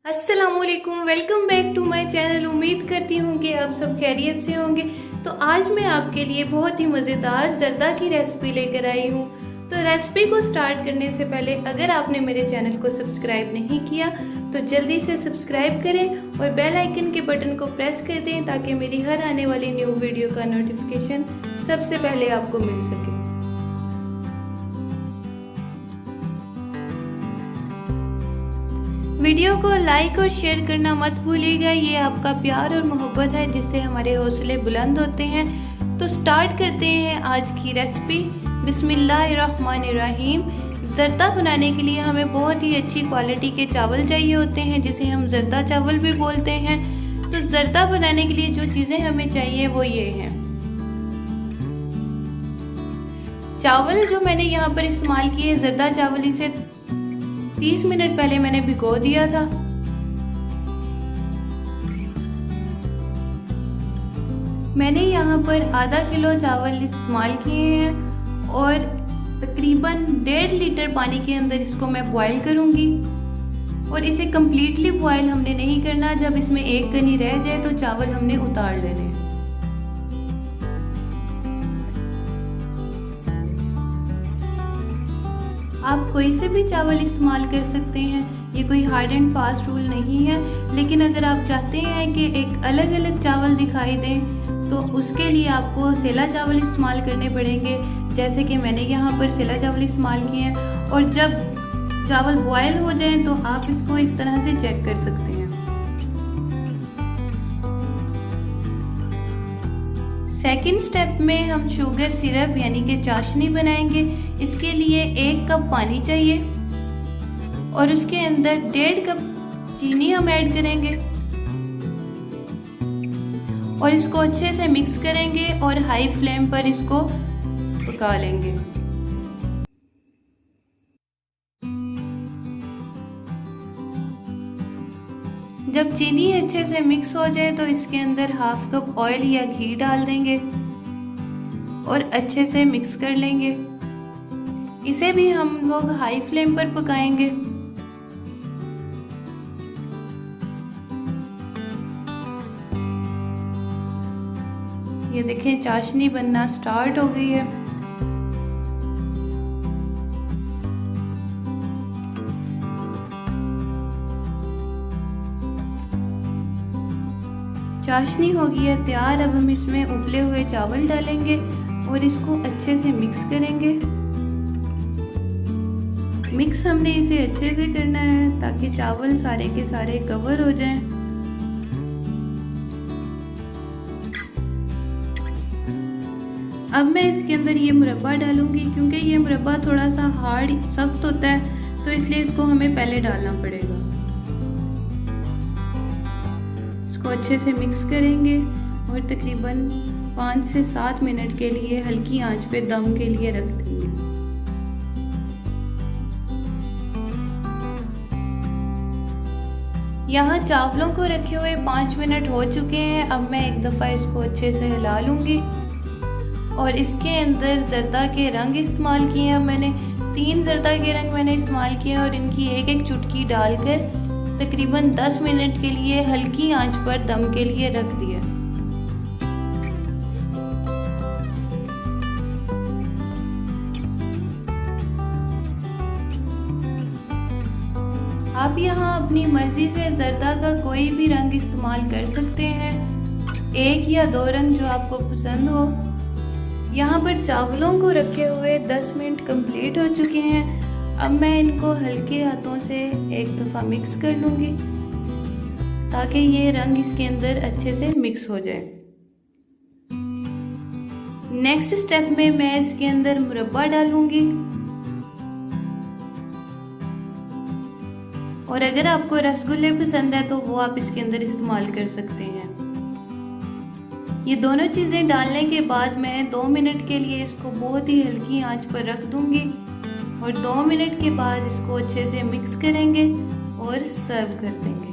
अस्सलाम वालेकुम, welcome back to my channel. उम्मीद करती हूँ कि आप सब खैरियत से होंगे। तो आज मैं आपके लिए बहुत ही मज़ेदार जर्दा की रेसिपी लेकर आई हूँ। तो रेसिपी को स्टार्ट करने से पहले अगर आपने मेरे चैनल को सब्सक्राइब नहीं किया तो जल्दी से सब्सक्राइब करें और बेल आइकन के बटन को प्रेस कर दें ताकि मेरी हर आने वाली न्यू वीडियो का नोटिफिकेशन सबसे पहले आपको मिल सके। वीडियो को लाइक और शेयर करना मत भूलिएगा, ये आपका प्यार और मोहब्बत है जिससे हमारे हौसले बुलंद होते हैं। तो स्टार्ट करते हैं आज की रेसिपी। बिस्मिल्लाहिर्रहमानिर्रहीम। जर्दा बनाने के लिए हमें बहुत ही अच्छी क्वालिटी के चावल चाहिए होते हैं जिसे हम जर्दा चावल भी बोलते हैं। तो जर्दा बनाने के लिए जो चीज़ें हमें चाहिए वो ये हैं। चावल जो मैंने यहाँ पर इस्तेमाल किए जर्दा चावल, इसे 30 मिनट पहले मैंने भिगो दिया था। मैंने यहाँ पर आधा किलो चावल इस्तेमाल किए हैं और तकरीबन 1.5 लीटर पानी के अंदर इसको मैं बॉईल करूँगी। और इसे कम्प्लीटली बॉईल हमने नहीं करना, जब इसमें एक कनी रह जाए तो चावल हमने उतार लेने हैं। आप कोई से भी चावल इस्तेमाल कर सकते हैं, ये कोई हार्ड एंड फास्ट रूल नहीं है। लेकिन अगर आप चाहते हैं कि एक अलग अलग चावल दिखाई दें तो उसके लिए आपको सेला चावल इस्तेमाल करने पड़ेंगे, जैसे कि मैंने यहाँ पर सेला चावल इस्तेमाल किए हैं। और जब चावल बॉयल हो जाएं तो आप इसको इस तरह से चेक कर सकते हैं। सेकेंड स्टेप में हम शुगर सिरप यानी कि चाशनी बनाएंगे। इसके लिए 1 कप पानी चाहिए और उसके अंदर 1.5 कप चीनी हम ऐड करेंगे और इसको अच्छे से मिक्स करेंगे और हाई फ्लेम पर इसको पका लेंगे। जब चीनी अच्छे से मिक्स हो जाए तो इसके अंदर 1/2 कप ऑयल या घी डाल देंगे और अच्छे से मिक्स कर लेंगे। इसे भी हम लोग हाई फ्लेम पर पकाएंगे। ये देखें चाशनी बनना स्टार्ट हो गई है। चाशनी हो गई है तैयार। अब हम इसमें उबले हुए चावल डालेंगे और इसको अच्छे से मिक्स करेंगे। मिक्स हमने इसे अच्छे से करना है ताकि चावल सारे के सारे कवर हो जाएं। अब मैं इसके अंदर ये मुरब्बा डालूंगी, क्योंकि ये मुरब्बा थोड़ा सा हार्ड सख्त होता है तो इसलिए इसको हमें पहले डालना पड़ेगा। इसको अच्छे से मिक्स करेंगे और तकरीबन 5 से 7 मिनट के लिए हल्की आंच पे दम के लिए रख देंगे। यहाँ चावलों को रखे हुए 5 मिनट हो चुके हैं। अब मैं एक दफ़ा इसको अच्छे से हिला लूँगी और इसके अंदर जर्दा के रंग इस्तेमाल किए हैं। मैंने 3 जर्दा के रंग मैंने इस्तेमाल किए और इनकी एक चुटकी डालकर तकरीबन 10 मिनट के लिए हल्की आंच पर दम के लिए रख दिया। आप यहाँ अपनी मर्जी से जर्दा का कोई भी रंग इस्तेमाल कर सकते हैं, 1 या 2 रंग जो आपको पसंद हो। यहाँ पर चावलों को रखे हुए 10 मिनट कंप्लीट हो चुके हैं। अब मैं इनको हल्के हाथों से एक दफ़ा मिक्स कर लूँगी ताकि ये रंग इसके अंदर अच्छे से मिक्स हो जाए। नेक्स्ट स्टेप में मैं इसके अंदर मुरब्बा डालूँगी और अगर आपको रसगुल्ले पसंद है तो वो आप इसके अंदर इस्तेमाल कर सकते हैं। ये दोनों चीज़ें डालने के बाद मैं 2 मिनट के लिए इसको बहुत ही हल्की आंच पर रख दूँगी और 2 मिनट के बाद इसको अच्छे से मिक्स करेंगे और सर्व कर देंगे।